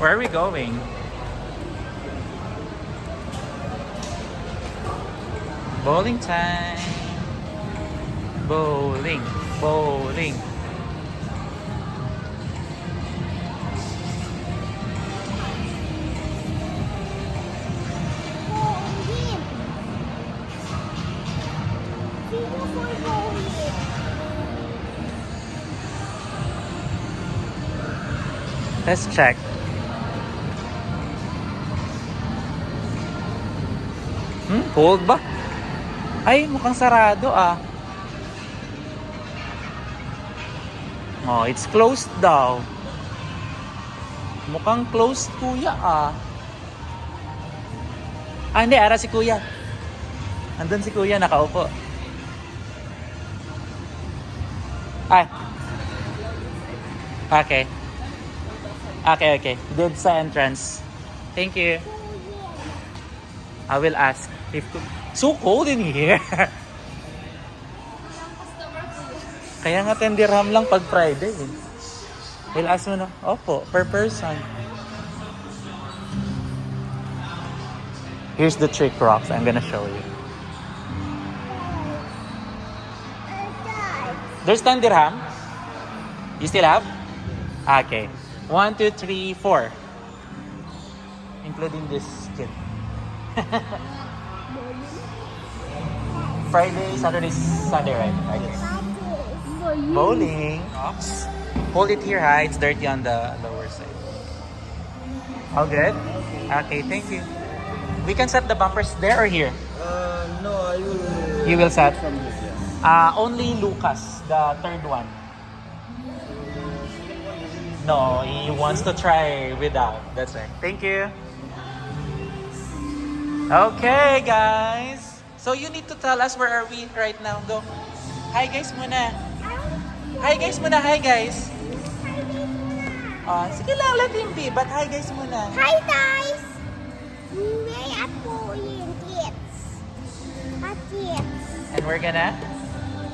Where are we going? Bowling time. Bowling. Bowling. Let's check. Cold ba? Ay, mukhang sarado ah. Oh, it's closed daw. Mukhang closed kuya ah. Ah, hindi. Ara si kuya. Andun si kuya, nakaupo. Ay. Okay. Okay. Did sa entrance. Thank you. I will ask if so cold in here. Kaya nga 10 dirham lang pag Friday. We'll ask mo na. Opo, per person. Here's the trick rocks I'm gonna show you. There's 10 dirham. You still have? Okay. 1, 2, 3, 4. Including this kid. Friday, Saturday, Sunday, right? Okay. Bowling. Rocks. Hold it here high. It's dirty on the lower side. All good? Okay, thank you. We can set the bumpers there or here? No, I will. You will set? From this, yeah. Only Lucas, the third one. No, he wants to try without. That's right. Thank you. Okay, guys. So you need to tell us where are we right now. Go. Hi, guys muna. Hi, guys muna. Hi, guys. Sige lang, let him be. But hi, guys muna. Hi guys! We are playing kids. Kids. And we're gonna?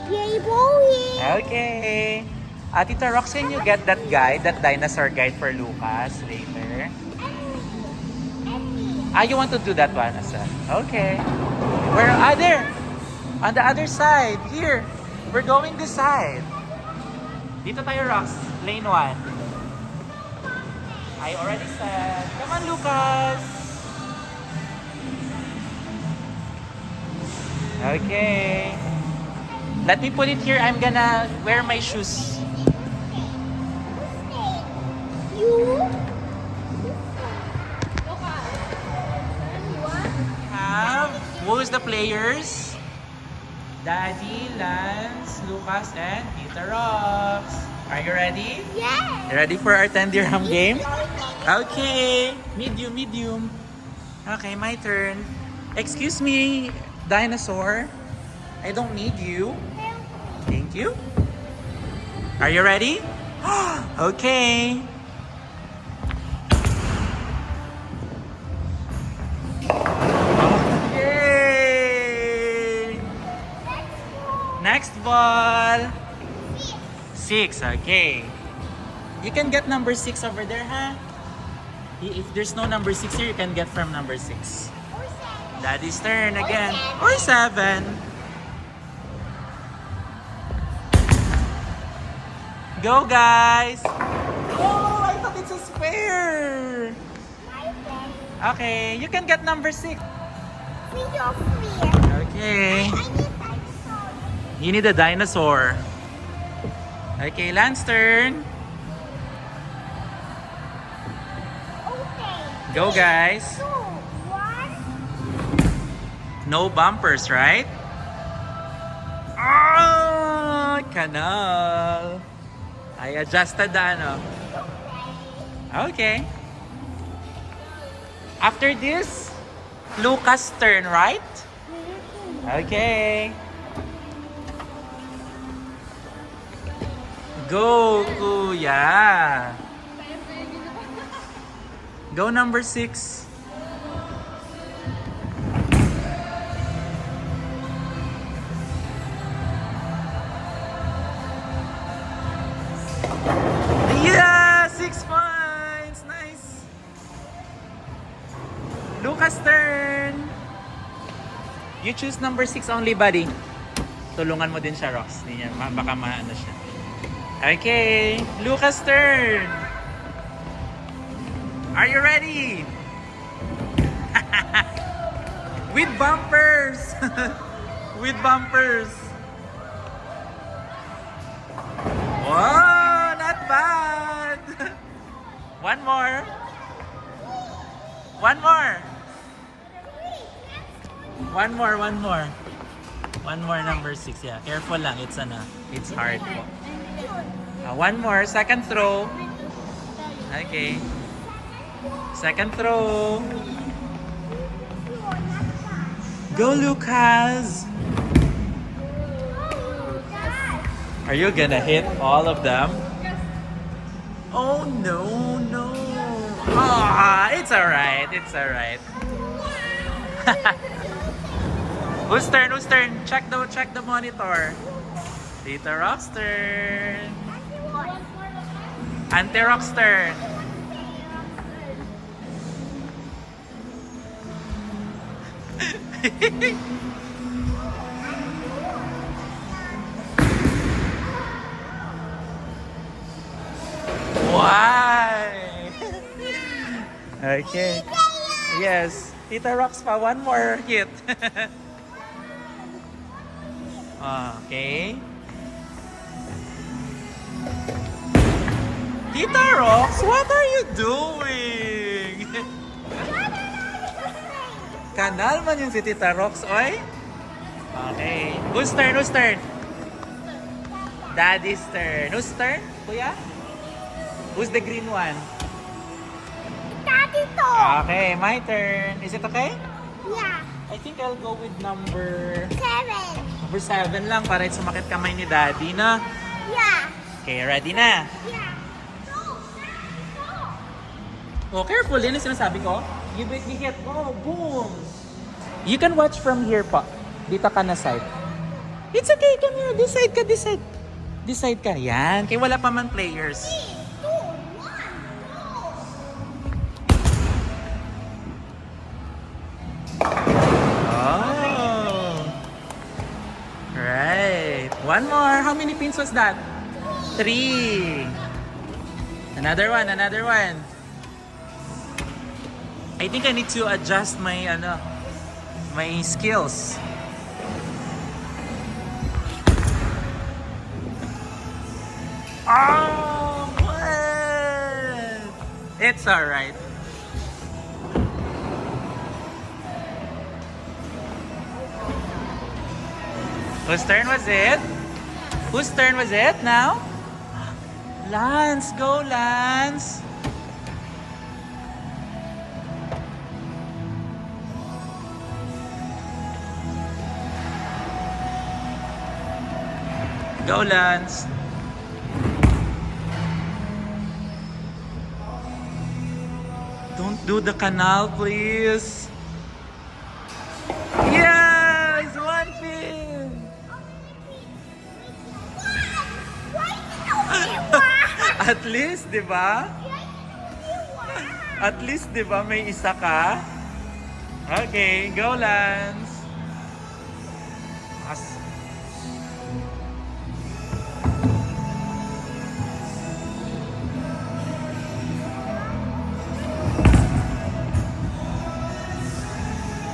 Play bowling. Okay. Tita Roxanne, you get that guide, that dinosaur guide for Lucas later. You want to do that one as well? Okay. Where? There! On the other side. Here. We're going this side. Dito tayo, Rox. Lane 1. I already said. Come on, Lucas. Okay. Let me put it here. I'm gonna wear my shoes. You? Who's the players? Daddy, Lance, Lucas, and Tita Rox. Are you ready? Yes. You ready for our 10 dirham game? Okay. Medium. Okay, my turn. Excuse me, dinosaur. I don't need you. Thank you. Are you ready? Okay. Next ball. 6. Okay. You can get number 6 over there, huh? If there's no number 6 here, you can get from number 6. Daddy's turn again. Or 7. Go, guys. Oh, I thought it's a square. Okay, you can get number 6. Okay. You need a dinosaur. Okay, Lance turn. Okay. Go, guys. 2, 1. No bumpers, right? Ah, canal. I adjusted the ano. Okay. After this, Lucas' turn, right? Okay. Go, Kuya. Go number 6. Yeah, 6 points. Nice. Lucas turn! You choose number 6 only, buddy. Tulungan mo din siya, Rox. Hindi niya, baka maano siya. Okay, Lucas turn! Are you ready? With bumpers! With bumpers! Wow, not bad! One more. One more. One more, one more. One more, number 6. Yeah, careful lang. It's hard po. One more, second throw. Okay. Second throw. Go, Lucas! Are you gonna hit all of them? Oh no, no. Ah, it's alright, it's alright. Whose turn? Whose turn? Check the monitor. Tita Rock's turn. Auntie Rock's turn. Why? Okay. Yes. Tita Rox pa. One more hit. Okay. Tita Rox, what are you doing? Kanal man yung si Tita Rox, oy. Okay. Whose turn? Whose turn? Daddy's turn. Whose turn, kuya? Who's the green one? Daddy to. Okay, my turn. Is it okay? Yeah. I think I'll go with number 7. 7 lang para sumakit kamay ni Daddy na. Yeah. Okay, ready na? Yeah. Oh, careful din ang sinasabi ko. You break the hit. Oh, boom! You can watch from here pa. Dito ka na side. It's okay, come here. This side ka, this side. This side ka. Yan. Kaya wala pa man players. 3, 2, 1, go. Oh. Right. One more. How many pins was that? 3. Another one, another one. I think I need to adjust my my skills. Oh, what? It's all right. Whose turn was it? Whose turn was it now? Lance, go Lance. Go Lance. Don't do the canal, please. Yes, one pin. At least, di ba? At least, di ba, may isa ka? Okay, go Lance.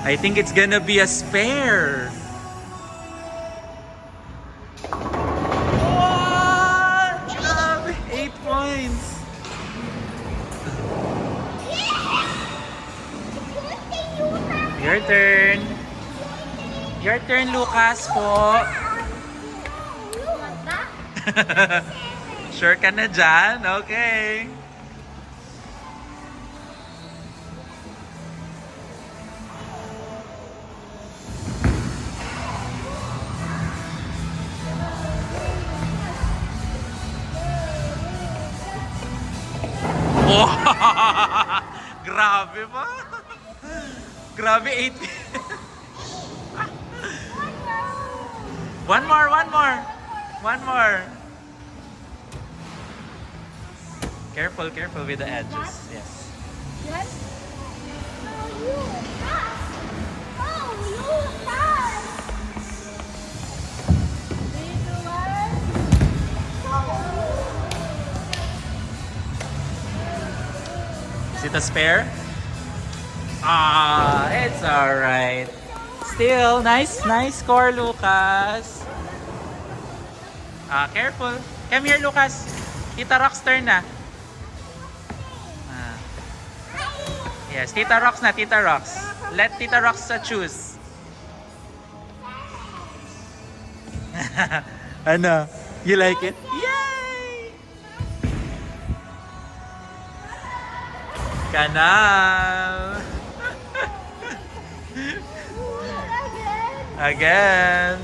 I think it's gonna be a spare. What? Grabe, 8 points. Your turn. Your turn, Lucas po. Sure ka na dyan? Okay. Oh, grabe ba? Grabe, 8. One more, one more. One more. Careful, careful with the edges. Yes. Yes. Is it a spare? Ah, it's alright. Still, nice score, Lucas. Careful. Come here, Lucas. Tita Rock's turn na. Yes, Tita Rock's na, Tita Rock's. Let Tita Rock's choose. Ano? You like it? Yay! Kanal! Again!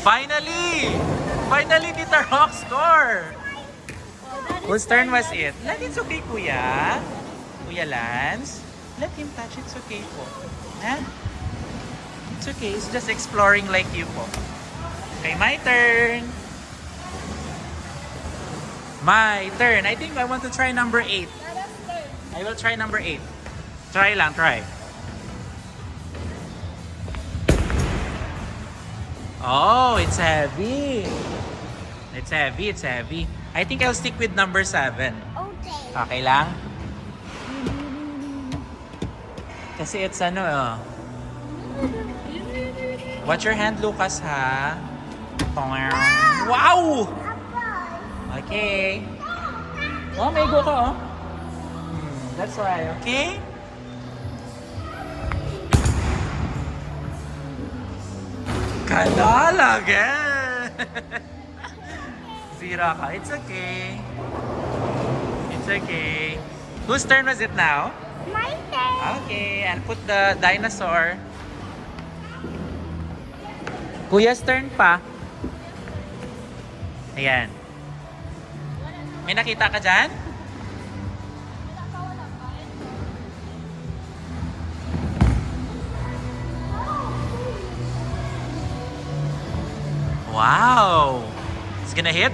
Finally! Finally, Tita Rock score! Whose turn was it? It's okay, Kuya. Kuya Lance. Let him touch. It's okay po. Huh? It's okay. He's just exploring like you po. Okay, my turn. My turn. I think I want to try number 8. I will try number 8. Try lang, try. Oh, it's heavy. It's heavy, it's heavy. I think I'll stick with number 7. Okay. Okay lang? Kasi it's ano, Watch your hand, Lucas, ha? Wow! Okay. Oh, may go ka, oh. That's right, okay? Kanal again! Zira ka. It's okay. It's okay. Whose turn was it now? My turn. Okay, I'll put the dinosaur. Kuya's turn pa. Ayan. May nakita ka dyan? Wow! It's gonna hit?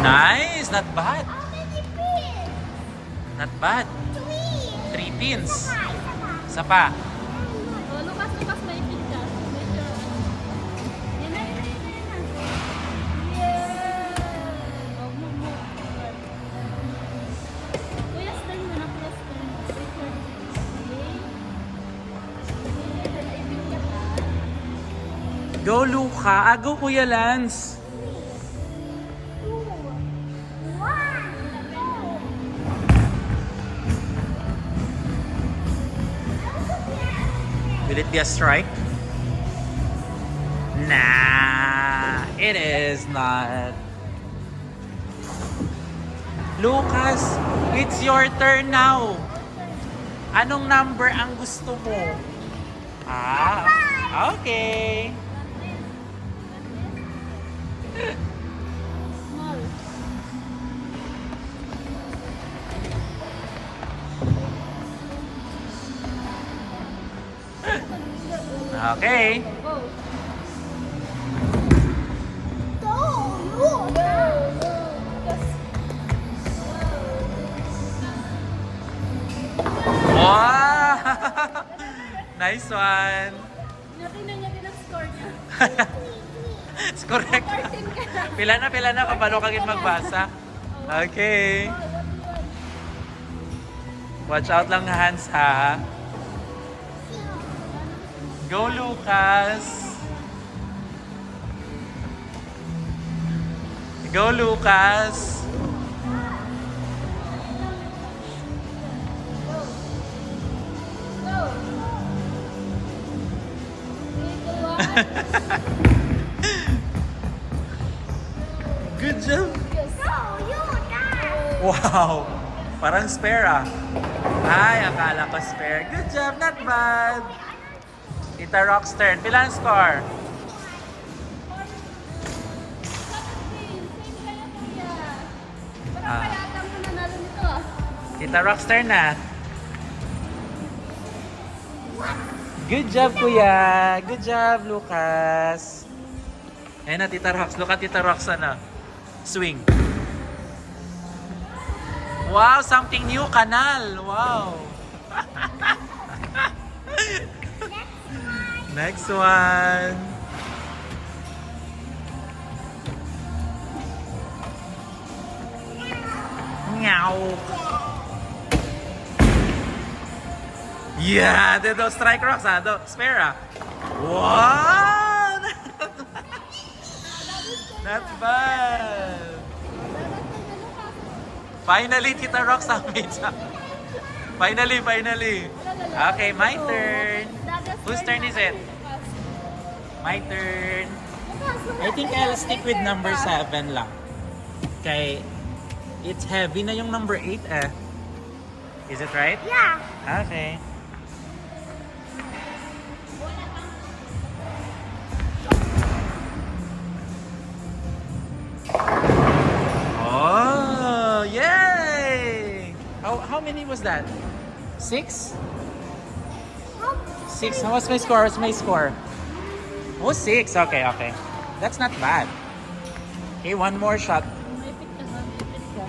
Nice! Not bad. How many pins? Not bad. 3 3. pins. Isa pa. Isa pa. Oh, Lucas, may pin ka. Medyo, Yan na. Yeah! Oh, move. Kuya, turn mo na. Kuya, turn mo. Wait for it. Okay. Ay, pin ka pa. Go, Luca. Go, Kuya Lance. 2. 1. Go. Will it be a strike? Nah, it is not. Lucas, it's your turn now. Anong number ang gusto mo? Okay. Small. Okay. Go. Go. Look. Wow! Nice one. Natingnan niya din ang score niya. It's correct. 14 ka na. Pila na, kabalo kagin magbasa. Okay. Watch out lang hands, ha? Go, Lucas. Go, Lucas. Go. 3, 2, 1. Good job. Go. You die. Wow. Parang spare, ah. Ay, akala ko spare. Good job, not bad. Tita Rock's turn. Pila ang score? Parang kaya mo nanalo nito ah. Tita Rock's turn na. Good job, Kuya. Good job, Lucas. Ayan na, Tita Rox. Look at Tita Rox, ano? Swing. Wow, something new, kanal. Wow. Next one. Meow. Yeah, those strike rocks, spare, Wow! Not bad. Finally, Tita Rox, finally. Okay, my turn. Whose turn is it? My turn. I think I'll stick with number 7 lang. Okay. It's heavy na yung number 8 eh. Is it right? Yeah. Okay. Oh, yay! How many was that? 6? 6. What's my score? Oh, 6. Okay. That's not bad. Okay, one more shot. May pick ka ha, may pick ka.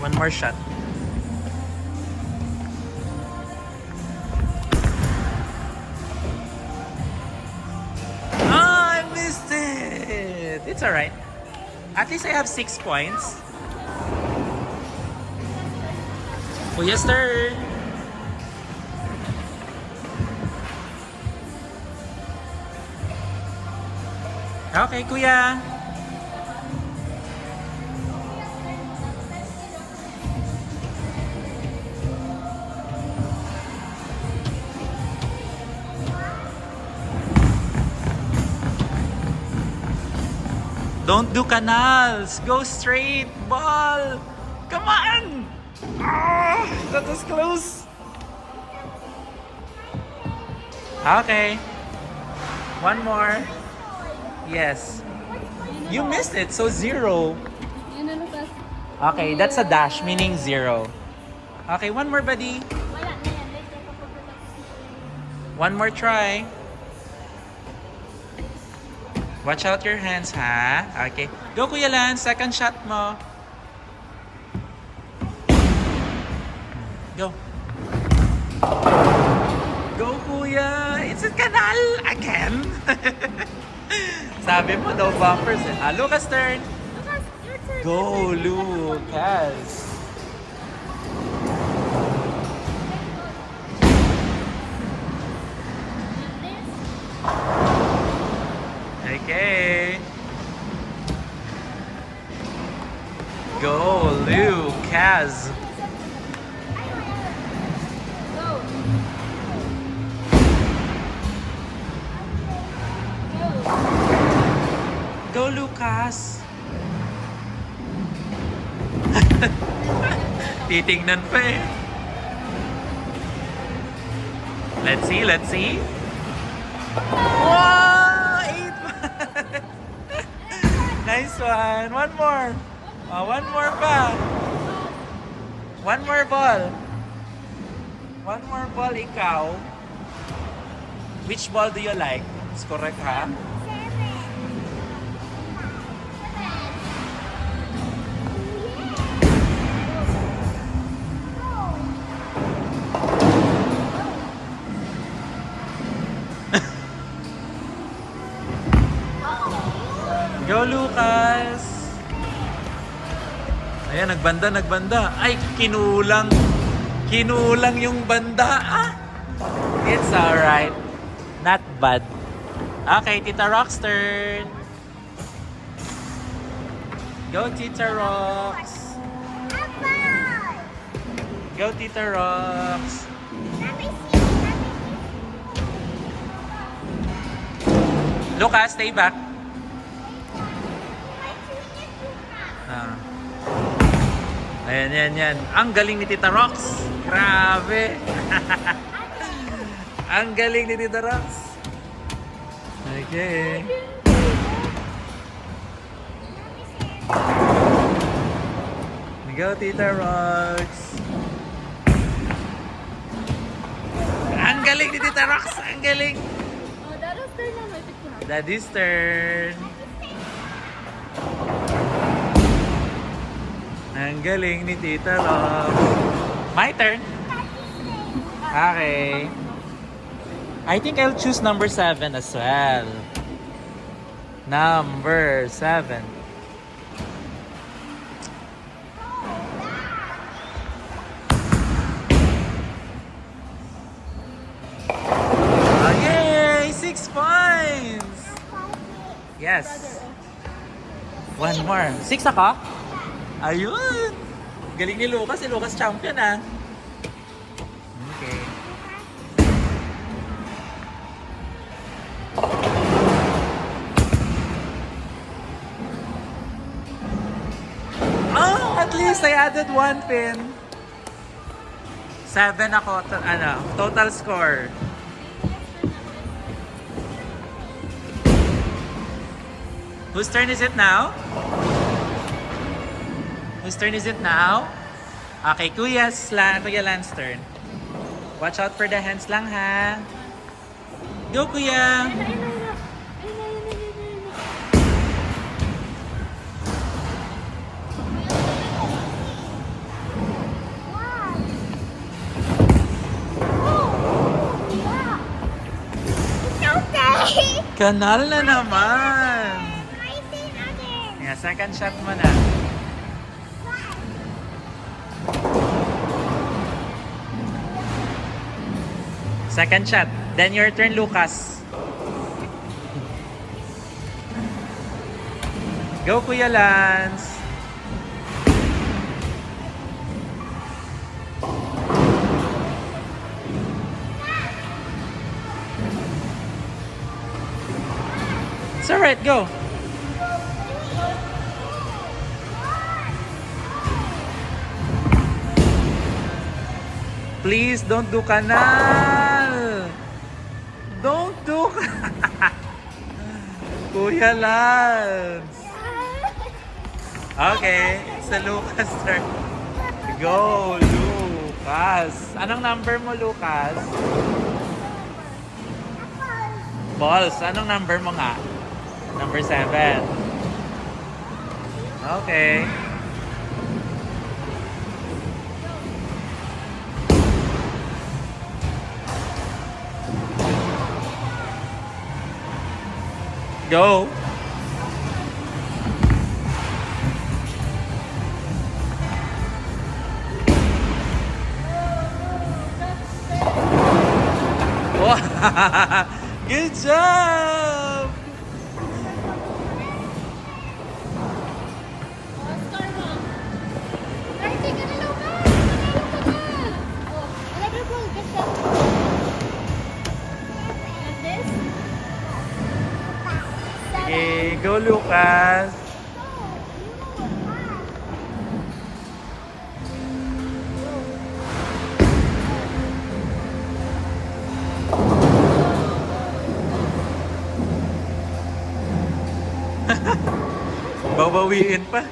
One more shot. Oh, I missed it. It's alright. At least I have 6 points. Kuya's turn. Okay, Kuya. Don't do canals. Go straight. Ball. Come on. Ah, that was close. Okay. One more. Yes. You missed it, so 0. Yan na, Lucas. Okay, that's a dash, meaning 0. Okay, one more, buddy. Wala na yan. Later kapag natapos. One more try. Watch out your hands, ha? Okay. Go, Kuya Lan. Second shot mo. Go. Go, Kuya. It's a canal again. Sabi mo, no bumpers. Lucas' turn. Lucas, your turn. Go, Lucas. Okay. Go, Lucas. Go. Go, Lucas. Titingnan pa eh. Let's see. Wow! 8. Nice one. One more. One more pa. One more ball. One more ball, ikaw. Which ball do you like? It's correct, ha? Go, Lucas! Ayan, nagbanda. Ay, kinulang. Kinulang yung banda. Ah! It's alright. Not bad. Okay, Tita Rox turn. Go, Tita Rox. Apple. Go, Tita Rox. Let me see. Lucas, stay back. My junior Lucas. Ah. Ayan. Ang galing ni Tita Rox. Grabe. Ang galing ni Tita Rox. Okay. Go, Tita Rox. Ang galing ni Tita Rox. Ang galing. Oh, Dada's turn na, may pick ka ha. Daddy's turn. Ang galing ni Tita Rox. My turn. Okay. I think I'll choose number 7 as well. Number 7. Yay! 6 points! Yes. One more. 6 ako? Ayun! Galing ni Lucas. Si Lucas champion ah. Okay. Oh! At least I added 1 pin. 7 ako. Total score. Whose turn is it now? Whose turn is it now? Okay, Kuya Lan's turn. Watch out for the hands lang ha. Go Kuya! Kanal na naman! Yeah, second shot mo na. Second shot. Then your turn, Lucas. Go, Kuya Lance. It's alright, go. Please, don't do kanal. Don't do Kuya Lance. Okay, sa Lucas turn. Go, Lucas. Anong number mo, Lucas? Balls. Anong number mo nga? Number 7. Okay. Go. Good job! Oscar mo. Darcy, kanilo ka! Kanilo ka ka! Oh, another ball. Get that. Like this? Okay, go Lucas. Babawiin pa.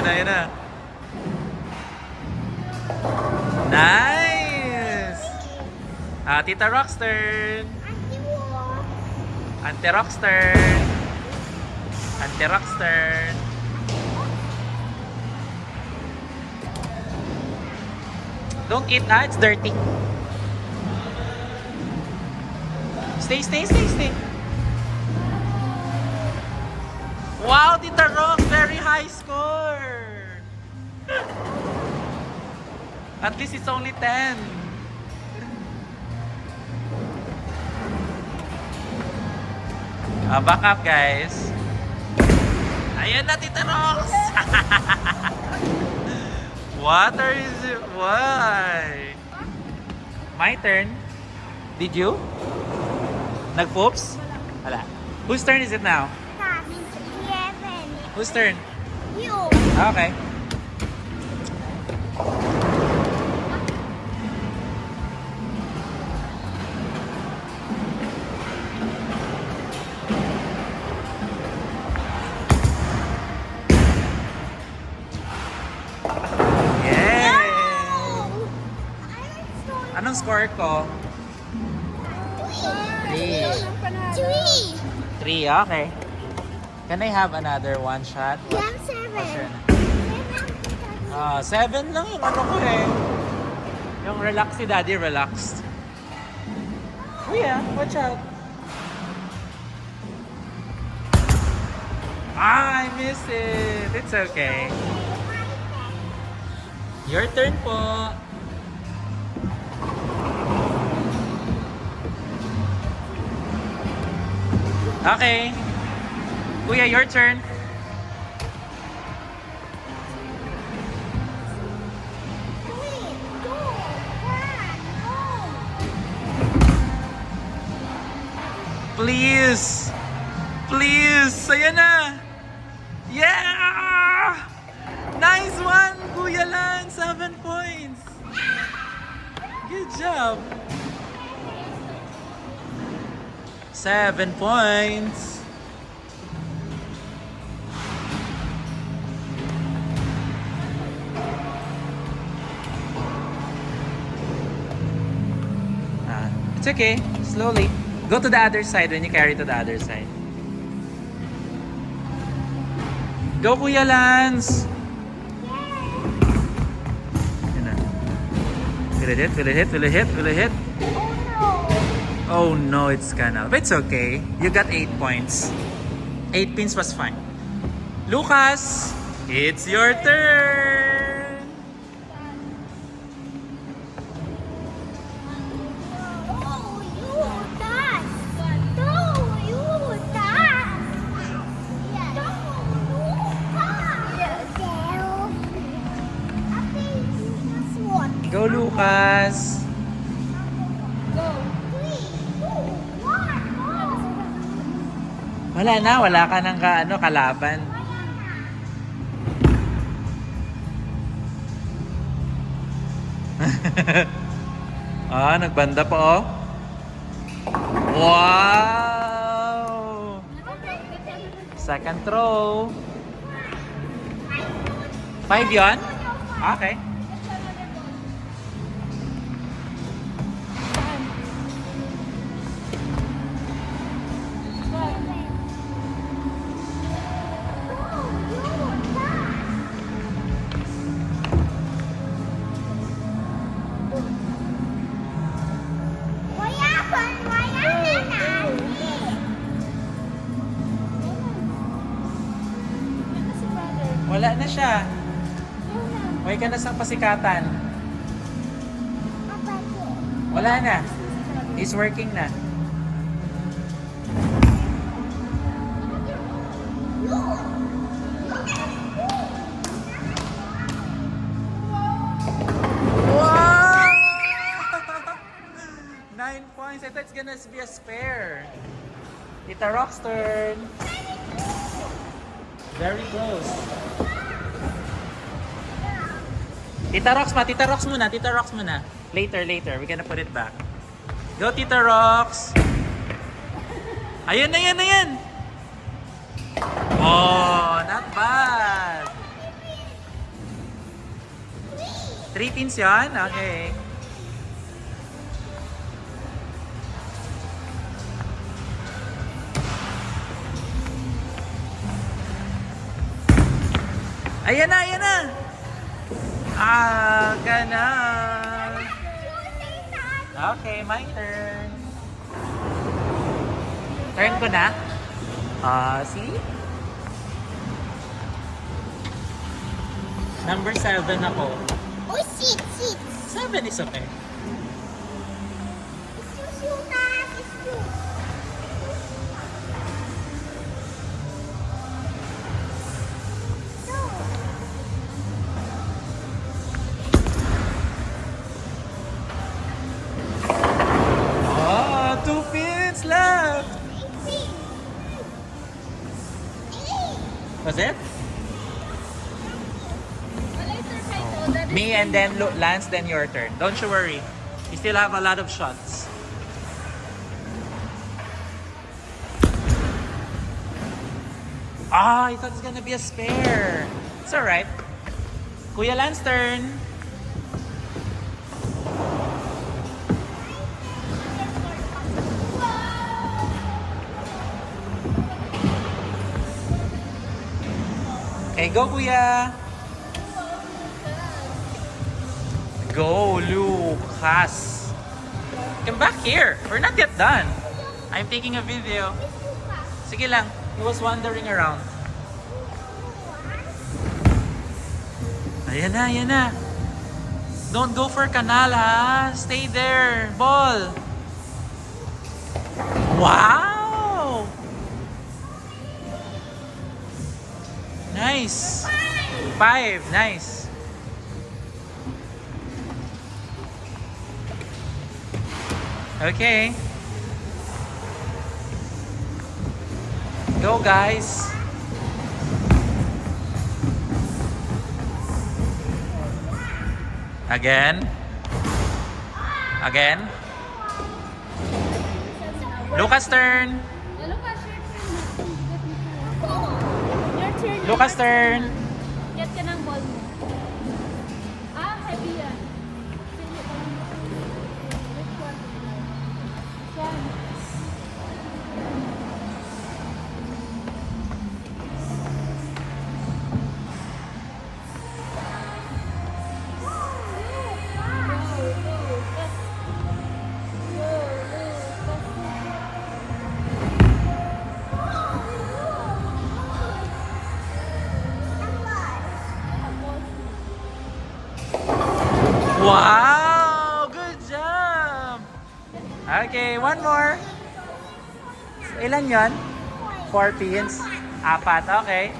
Ayan na. Nice! Tita Rox turn. Auntie Rox turn. Auntie Rox turn. Don't eat that, it's dirty. Stay. Wow, Tita Rox, very high score. At least it's only 10. Back up, guys. Ayan na, Tita Rox. What are you... Why? My turn. Did you? Nag-poops? Wala. Whose turn is it now? Whose turn? You. Okay. Anong score ko? Three. Three. 3, okay. Can I have another one shot? Jam What's your seven. 7 lang yung ano ko eh. Yung relax si daddy, relaxed. Kuya, watch out. I miss it. It's okay. Your turn po. Okay. Kuya, your turn. Three, two, one, go. Please. Please. Ayan na. Yeah! Nice one, Kuya Lan. 7 points. Good job. 7 points. It's okay. Slowly. Go to the other side when you carry to the other side. Go, Kuya Lance! Yun na. Will it hit? Will it hit? Will it hit? Will it hit? Oh no, it's gonna. But it's okay. You got 8 points. 8 pins was fine. Lucas, it's your turn. Oh, you dance. No, you dance. Yeah. No, you dance. I think you just won. Go, Lucas. Go. Three, two, one, go. Wala na, wala ka ng kalaban. Nagbanda pa oh. Wow! Second throw. 5 yon? Okay. Wala na siya. May ka na sa pasikatan. Wala na. He's working na. Wow! 9 points. I thought it's gonna be a spare. Tita Rock's turn. Very close. Tita Rox muna. Later. We're gonna put it back. Go, Tita Rox. Ayun na yan. Oh, not bad. 3 pins yan? Okay. Ayan na. Ganon. Okay, my turn. Turn ko na? See? Number 7 ako. Oh, shit. 7 is okay. It's you, Dad. It's you. Oh, 2 pins left. Was it? Me and then Lance, then your turn. Don't you worry. You still have a lot of shots. I thought it's gonna be a spare. It's alright. Kuya Lance turn. Okay, go kuya. Go, Lucas. Come back here. We're not yet done. I'm taking a video. Sige lang. He was wandering around. Ayan na, ayan na. Don't go for canal, ha? Stay there. Ball. Wow! Nice. 5. Nice. Okay. Go, guys. Again. Again. Lucas turn. Lucas, your turn. Your turn. Lucas turn. Get ka ng ball mo. Heavy yan. Which one? Yan. Wow! Good job! Okay, one more. Ilan yon? 4 pins? 4, okay.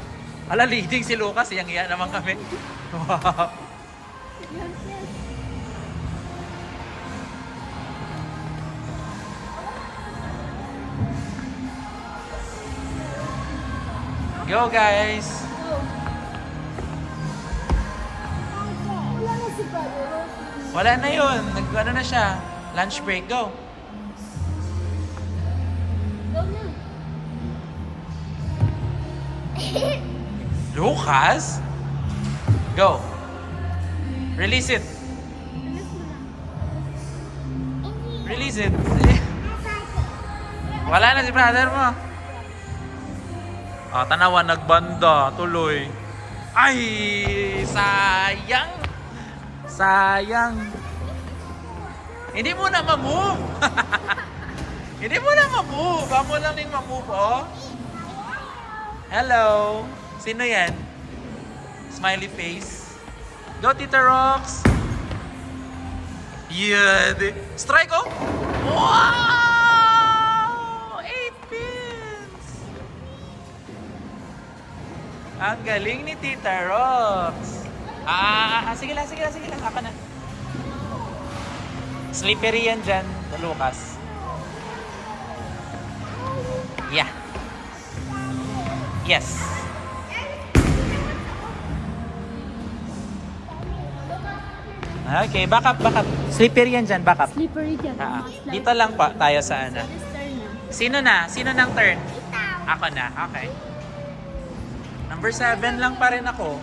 Ala, leading si Lucas. Iyang-iya naman kami. Wow. Go, guys! Wala na si brother. Wala na yun. Ano na siya? Lunch break. Go. Go na. Lucas? Go. Release it. Release it. Wala na si brother mo. Oh, tanawan, nagbanda. Tuloy. Ay! Sayang! Sayang. Hindi mo na ma-move. Hindi mo na ma-move. Amo lang din ma-move, oh. Hello. Sino yan? Smiley face. Go, Tita Rox. Yeah. Strike, oh. Wow! 8 pins. Ang galing ni Tita Rox. Sige lang. Ako na. Slippery yan dyan, Lucas. Yeah. Yes. Okay, back up. Slippery yan dyan, back up. Slippery dyan. Dito lang pa tayo sa ano. Sino na? Sino nang turn? Ako na, okay. Number 7 lang pa rin ako.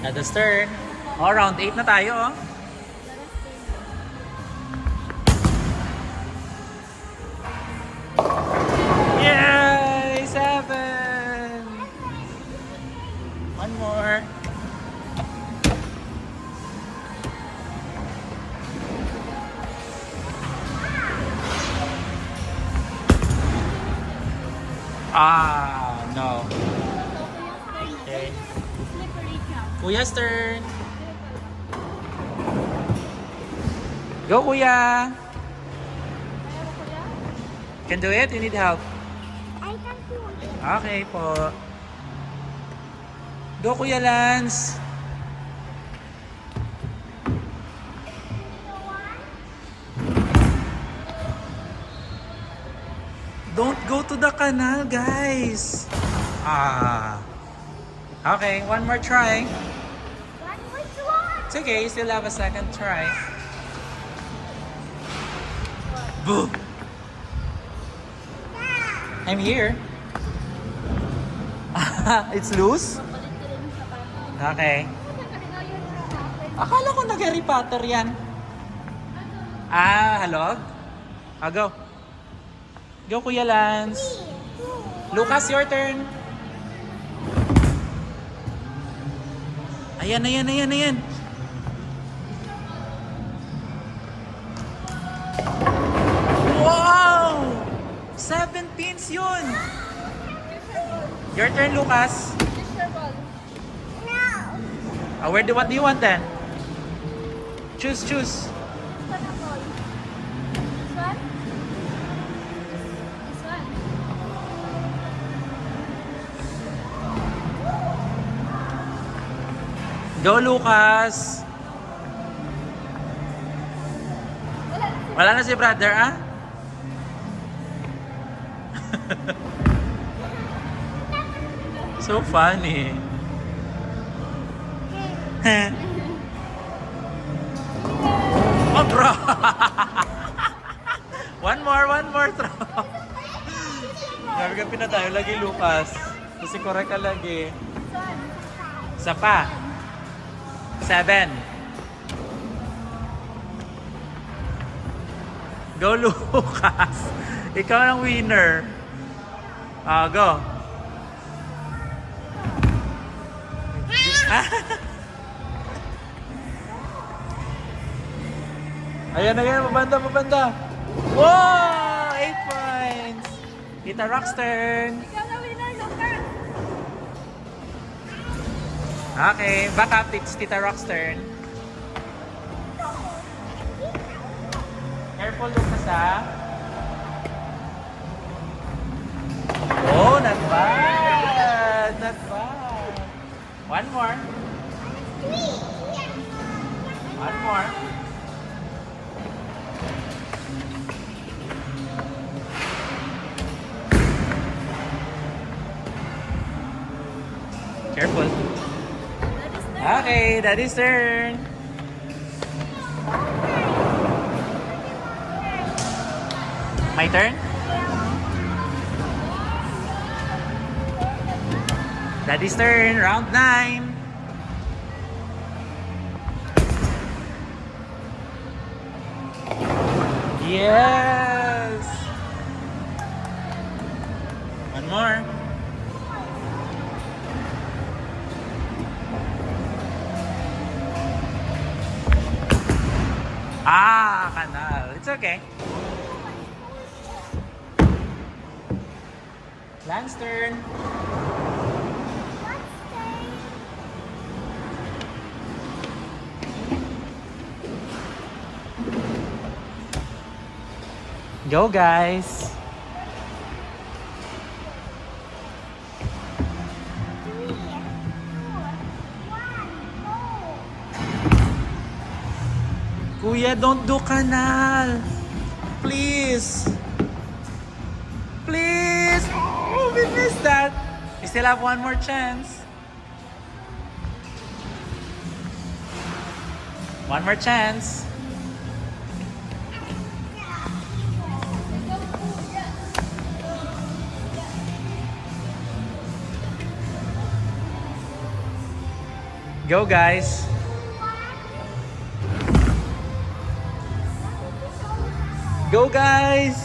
That's turn. Oh, round 8 na tayo, oh. Yay! 7! One more. No. Okay. Slippery trap. Kuya's turn. Go, Kuya. Can do it? You need help? I can do it. Okay po. Go, Kuya Lance. Don't go to the canal, guys. Okay, one more try. What was one? It's okay, you still have a second try. Boo! I'm here. It's loose? Okay. Akala ko nag-Harry Potter yan. Halog? Go. Go, Kuya Lance. 3, 2, Lucas, your turn. Ayan, ayan, ayan, ayan. Wow! 7 pins yun. Your turn, Lucas. Fisher ball. What do you want then? Choose, choose. Saan ang ball? This one? This one. Go, Lucas. Wala na si brother, ah? So funny. Oh, bro. One more throw. Grabe ka pinatayo lagi, Lucas. Kasi correct ka lagi. Isa pa. 7. Go, Lucas. Ikaw ang winner. Go. Ayan, ayan. Mabanda. Wow! 8 points. Tita Rock's turn. Ikaw na winner, Lucas. Okay, back up. It's Tita Rock's turn. Careful, Lucas, ha? Oh, not bad. Not bad. One more. One more. Careful. Okay, Daddy's turn. My turn? Daddy's turn, round 9. Yes! One more. Kanal. It's okay. Lance turn. Go, guys. Kuya, don't do kanal. Please. Please. Oh, we missed that. We still have one more chance. One more chance. Go, guys. Go, guys.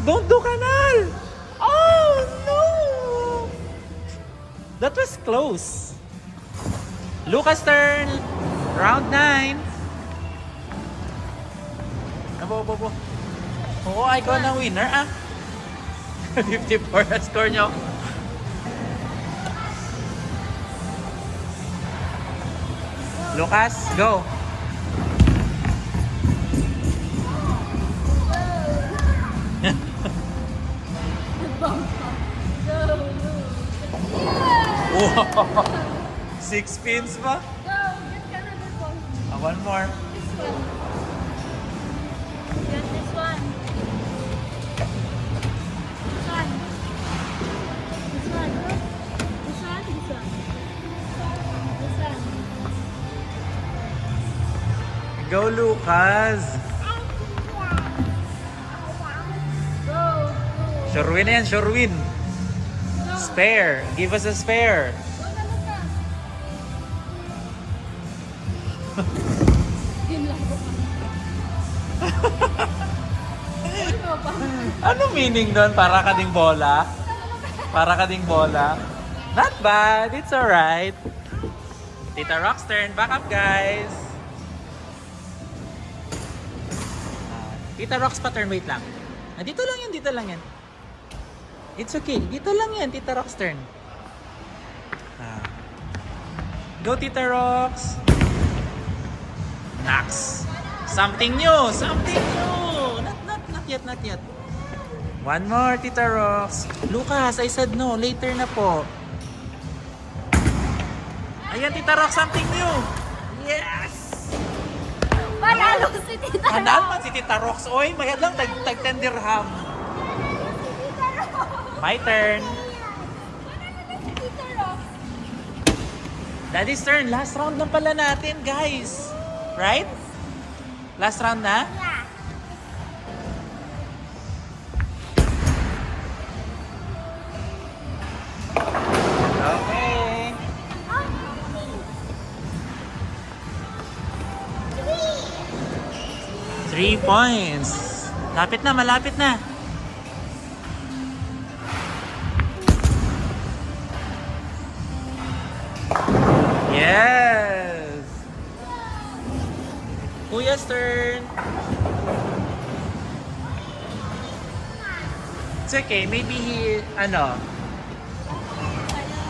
Don't do kanal. Oh, no. That was close. Lucas turn. Round 9. Abo. Oo, ikaw na winner, ah. 54 ang score nyo. Lucas, go. Wow. 6 pins ba? Go, get another ball. One more. This one. Get this one. This one. This one. This one. This one. This one. Go, Lucas. Go. Sure win yan, sure win. Spare. Give us a spare. Go na, Lucas. Game lang ko pa. Ano ba? Ano meaning doon? Para ka ding bola? Para ka ding bola. Not bad. It's alright. Tita Rock's turn. Back up, guys. Tita Rock's pa turn. Wait lang. Dito lang yan. Dito lang yan. It's okay. Dito lang yan. Tita Rock's turn. Go, Tita Rox. Nax. Something new. Something new. Not yet. Not yet. One more, Tita Rox. Lucas, I said no. Later na po. Ayan, Tita Rox. Something new. Yes! Panalo si Tita Rox. Handaan man si Tita Rox. Oy, mayad lang. Tag 10 dirham. My turn. Si Tita Rox. Daddy's turn. Last round lang pala natin, guys. Right? Last round na? Yeah. Okay. 3 points. Lapit na, malapit na. Yes! Kuya's turn. It's okay, maybe he,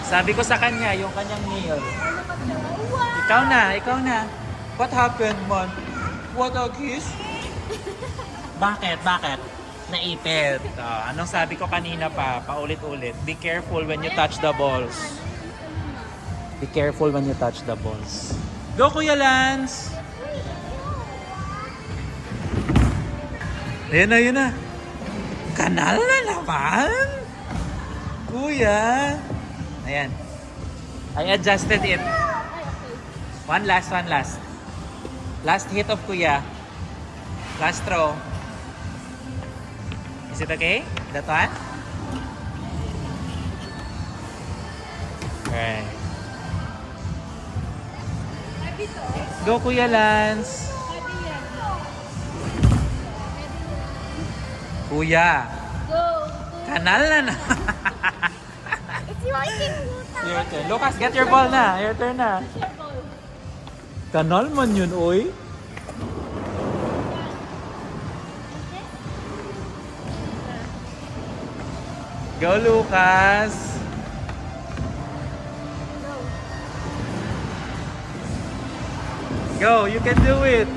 sabi ko sa kanya, yung kanyang nail. Ikaw na. What happened, man? What a kiss? Bakit? Naipit. Anong sabi ko kanina pa, paulit-ulit. Be careful when you touch the balls. Be careful when you touch the balls. Go, Kuya Lance! Ayun na. Kanal na naman! Kuya! Ayan. I adjusted it. One last. Last hit of Kuya. Last throw. Is it okay? That one? Alright. Go, Kuya Lance. Kuya. Go. Kanal na na. It's working. Your turn. Lucas, get your ball na. Your turn na. Kanal man yun, oy. Go, Lucas. Go, you can do it.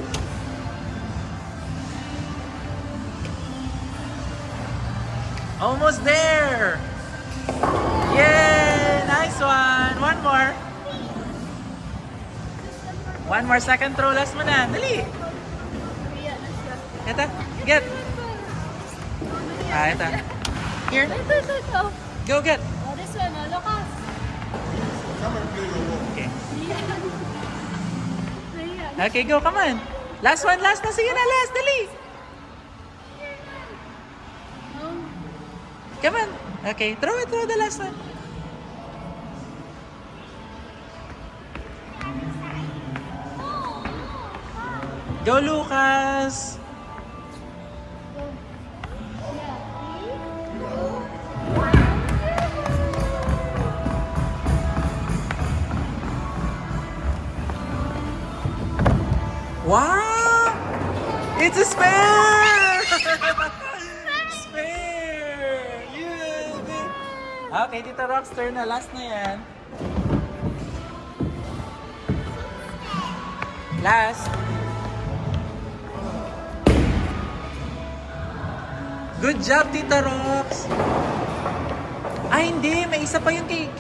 Almost there. Yay! Nice one. One more. One more second throw. Last mo na. Dali. Ito. Get. Ito. Here. Ito. Go get. Oh, this one, Lucas. Okay. Ayan. Okay, go. Come on. Last one. Last na. Sige na. Last. Dali. Come on. Okay. Throw it. Throw the last one. Go, Lucas. Wow! It's a spare! Spare! Yeah! Okay, Tita Rox, turn na. Last na yan. Last. Good job, Tita Rox! Ay, hindi. May isa pa yun kay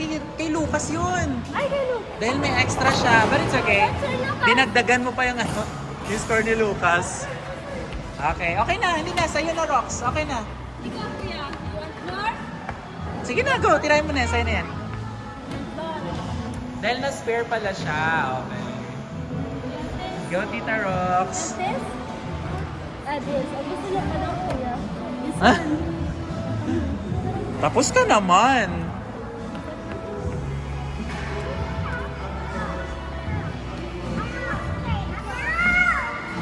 Lucas yun. Ay, hello. Dahil may extra siya. But it's okay. Sir Lucas. Dinagdagan mo pa yung yung score ni Lucas. Okay. Okay na. Hindi na. Sa'yo na, Rox. Okay na. Ikaw, kuya. You want more? Sige na, go. Tirahin mo na. Sa'yo na yan. Dahil na-spare pala siya. Okay. Go, Tita Rox. This? This. Ang gusto niya pa daw, kuya. This Ah? one. Tapos ka naman.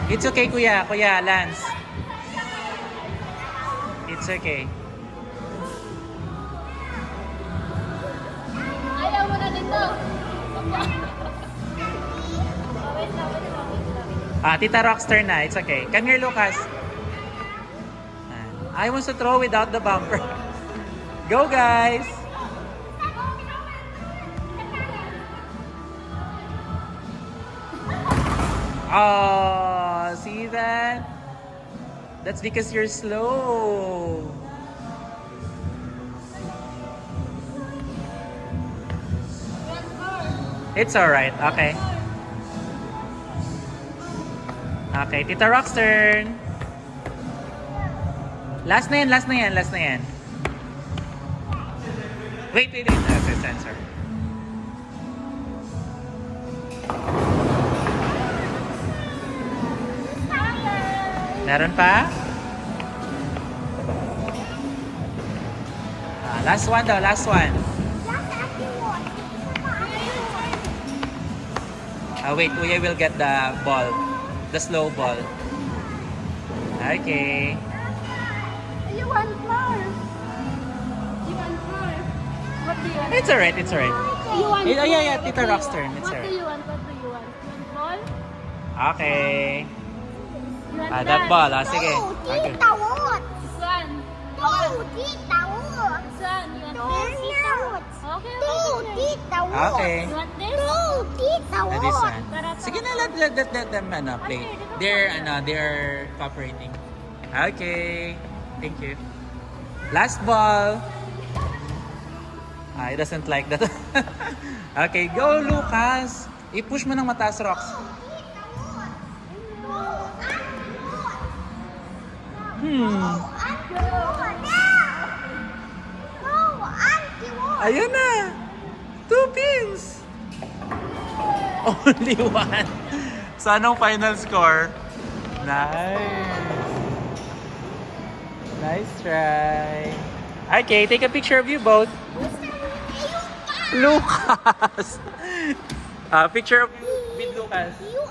It's okay, Kuya. Kuya, Lance. It's okay. Wait lang. Tita Rockster na. It's okay. Come here, Lucas. I want to throw without the bumper. Go, guys! Oh, see that? That's because you're slow. It's alright. Okay. Okay, Tita Rockster. Last na yan, last na yan, last na yan. Wait. That's a sensor. Meron pa? Last one daw, last one. Wait, Kuya will get the ball. The slow ball. Okay. You want more? You want more? What do you want? It's alright, it's alright. You want Yeah, more? yeah, Tita What do you Rockster. want? It's What do alright. you want? What do you want? You want ball? Okay. You want That ball, sige. No, Okay. Tita what? This one. No, Tita, what? This one. You want No, this? Tita, what? Okay, No, okay. Tita, what? Okay. You want this? No, Tita, This what? one. Sige na, let them play. They're cooperating. Okay. Thank you. Last ball. He doesn't like that. Okay, go Lucas. I-push mo ng mataas, Rox. Ayun na. 2 pins. Only one. So, anong final score? Nice. Nice try. Okay, take a picture of you both. Lucas. Picture of you with Lucas. You